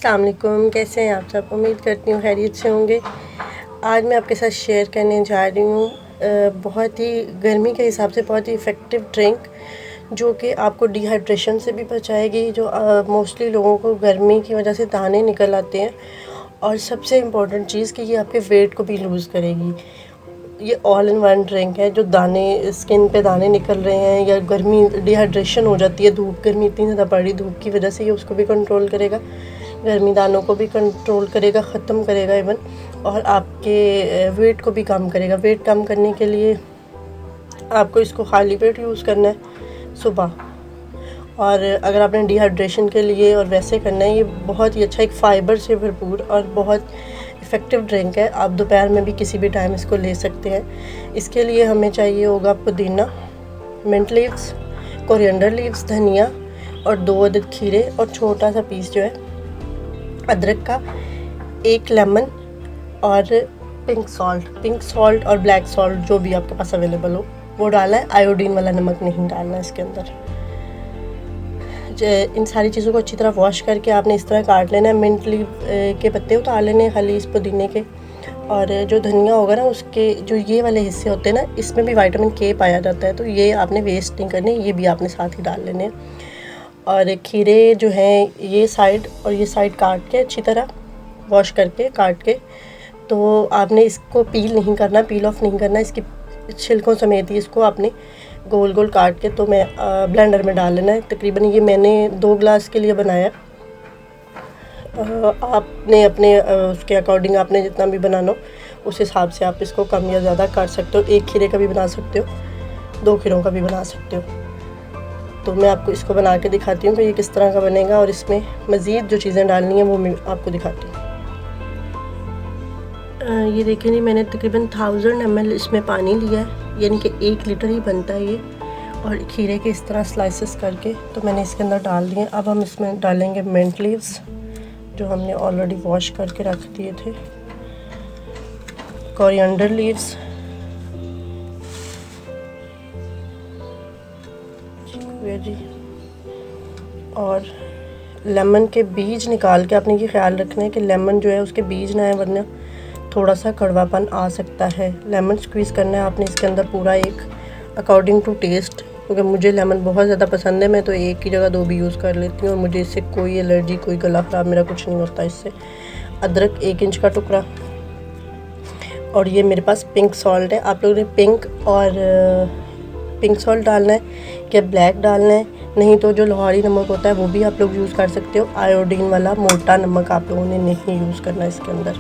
अस्सलाम वालेकुम, कैसे हैं आप सब। उम्मीद करती हूँ खैरियत से होंगे। आज मैं आपके साथ शेयर करने जा रही हूँ बहुत ही गर्मी के हिसाब से बहुत ही इफ़ेक्टिव ड्रिंक जो कि आपको डिहाइड्रेशन से भी बचाएगी। जो मोस्टली लोगों को गर्मी की वजह से दाने निकल आते हैं, और सबसे इम्पॉर्टेंट चीज़ कि ये आपके वेट को भी लूज़ करेगी। ये ऑल इन वन ड्रिंक है। जो दाने स्किन पे दाने निकल रहे हैं या गर्मी डिहाइड्रेशन हो जाती है, गर्मी इतनी ज़्यादा पड़ी धूप की वजह से, ये उसको भी कंट्रोल करेगा, गर्मी दानों को भी कंट्रोल करेगा, ख़त्म करेगा इवन, और आपके वेट को भी कम करेगा। वेट कम करने के लिए आपको इसको खाली पेट यूज़ करना है सुबह, और अगर आपने डिहाइड्रेशन के लिए और वैसे करना है, ये बहुत ही अच्छा एक फ़ाइबर से भरपूर और बहुत इफ़ेक्टिव ड्रिंक है। आप दोपहर में भी किसी भी टाइम इसको ले सकते हैं। इसके लिए हमें चाहिए होगा पुदीना, मिंट लीव्स, कोरिएंडर लीव्स, धनिया और 2 अदद खीरे और छोटा सा पीस जो है अदरक का, 1 लेमन और पिंक सॉल्ट और ब्लैक सॉल्ट जो भी आपके पास अवेलेबल हो वो डालना है। आयोडीन वाला नमक नहीं डालना है इसके अंदर। इन सारी चीज़ों को अच्छी तरह वॉश करके आपने इस तरह काट लेना है। मिंट लीव के पत्ते उतार लेने हैं खाली इस पुदीने के, और जो धनिया होगा ना उसके जो ये वाले हिस्से होते हैं ना, इसमें भी विटामिन के पाया जाता है, तो ये आपने वेस्ट नहीं करने, ये भी आपने साथ ही डाल लेने हैं। और खीरे जो हैं ये साइड और ये साइड काट के अच्छी तरह वॉश करके काट के, तो आपने इसको पील ऑफ नहीं करना, इसकी छिलकों समेत ही इसको आपने गोल गोल काट के तो मैं ब्लेंडर में डाल लेना है। तकरीबन ये मैंने 2 गिलास के लिए बनाया। आपने अपने उसके अकॉर्डिंग आपने जितना भी बनाना हो उस हिसाब से आप इसको कम या ज़्यादा कर सकते हो। 1 खीरे का भी बना सकते हो, 2 खीरों का भी बना सकते हो। तो मैं आपको इसको बना के दिखाती हूँ कि ये किस तरह का बनेगा, और इसमें मज़ीद जो चीज़ें डालनी है वो मैं आपको दिखाती हूँ। ये देखें जी, मैंने तकरीबन 1000 ml इसमें पानी लिया है, यानी कि 1 लीटर ही बनता है ये। और खीरे के इस तरह स्लाइसेस करके तो मैंने इसके अंदर डाल दिए। अब हम इसमें डालेंगे मिंट लीव्स जो हमने ऑलरेडी वॉश करके रख दिए थे, कोरिएंडर लीव्स, और लेमन के बीज निकाल के आपने ये ख्याल रखना है कि लेमन जो है उसके बीज ना है, वरना थोड़ा सा कड़वापन आ सकता है। लेमन स्क्वीज़ करना है आपने इसके अंदर पूरा एक, अकॉर्डिंग टू टेस्ट, क्योंकि मुझे लेमन बहुत ज़्यादा पसंद है। मैं तो 1 की जगह 2 भी यूज़ कर लेती हूँ, और मुझे इससे कोई एलर्जी, कोई गला ख़राब, मेरा कुछ नहीं होता इससे। अदरक 1 इंच का टुकड़ा, और ये मेरे पास पिंक सॉल्ट है। आप लोगों ने पिंक सॉल्ट डालना है कि ब्लैक डालना है, नहीं तो जो लाहौरी नमक होता है वो भी आप लोग यूज़ कर सकते हो। आयोडीन वाला मोटा नमक आप लोगों ने नहीं यूज़ करना इसके अंदर।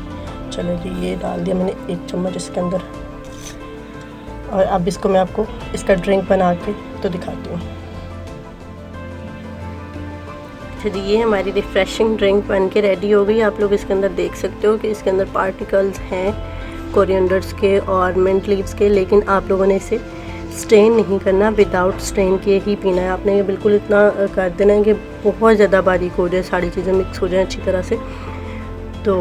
चलो जी, ये डाल दिया मैंने 1 चम्मच इसके अंदर, और अब इसको मैं आपको इसका ड्रिंक बना के तो दिखाती हूँ। चलिए, ये हमारी रिफ़्रेशिंग ड्रिंक बन के रेडी हो गई। आप लोग इसके अंदर देख सकते हो कि इसके अंदर पार्टिकल्स हैं कोरिएंडर्स के और मिंट लीव्स के, लेकिन आप लोगों ने इसे स्ट्रेन नहीं करना, विदाउट स्ट्रेन किए ही पीना है आपने। ये बिल्कुल इतना कर देना है कि बहुत ज़्यादा बारीक हो जाए, सारी चीज़ें मिक्स हो जाएं अच्छी तरह से। तो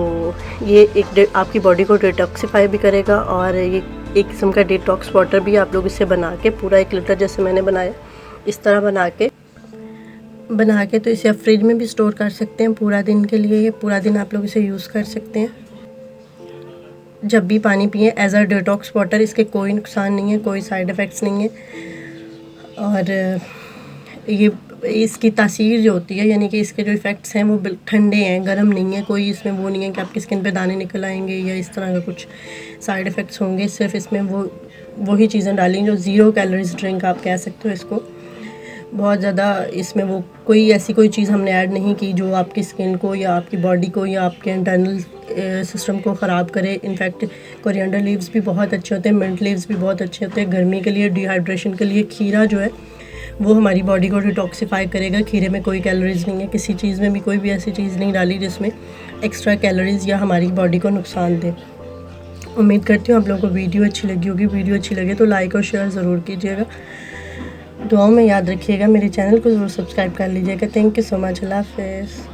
ये एक आपकी बॉडी को डिटॉक्सिफाई भी करेगा, और ये एक किस्म का डिटॉक्स वाटर भी आप लोग इसे बना के पूरा 1 लीटर जैसे मैंने बनाया, इस तरह बना के तो इसे आप फ्रिज में भी स्टोर कर सकते हैं पूरा दिन के लिए। ये पूरा दिन आप लोग इसे यूज़ कर सकते हैं, जब भी पानी पिए, एज अ डिटॉक्स वाटर। इसके कोई नुकसान नहीं है, कोई साइड इफ़ेक्ट्स नहीं है, और ये इसकी तासीर जो होती है, यानी कि इसके जो इफ़ेक्ट्स हैं वो ठंडे हैं, गर्म नहीं है। कोई इसमें वो नहीं है कि आपकी स्किन पे दाने निकल आएंगे या इस तरह का कुछ साइड इफ़ेक्ट्स होंगे। सिर्फ इसमें वही चीज़ें डाली जो 0 कैलोरीज ड्रिंक आप कह सकते हो इसको। बहुत ज़्यादा इसमें वो कोई चीज़ हमने ऐड नहीं की जो आपकी स्किन को या आपकी बॉडी को या आपके इंटरनल सिस्टम को ख़राब करे। इनफैक्ट कोरिएंडर लीव्स भी बहुत अच्छे होते हैं, मिंट लीव्स भी बहुत अच्छे होते हैं गर्मी के लिए, डिहाइड्रेशन के लिए। खीरा जो है वो हमारी बॉडी को डिटॉक्सिफाई करेगा। खीरे में कोई कैलोरीज़ नहीं है, किसी चीज़ में भी कोई भी ऐसी चीज़ नहीं डाली जिसमें एक्स्ट्रा कैलोरीज़ या हमारी बॉडी को नुकसान दे। उम्मीद करती हूँ आप लोगों को वीडियो अच्छी लगी होगी। वीडियो अच्छी लगे तो लाइक और शेयर ज़रूर कीजिएगा, दुआओं में याद रखिएगा। मेरे चैनल को ज़रूर सब्सक्राइब कर लीजिएगा। Thank you so much. अल्लाह हाफ़िज़।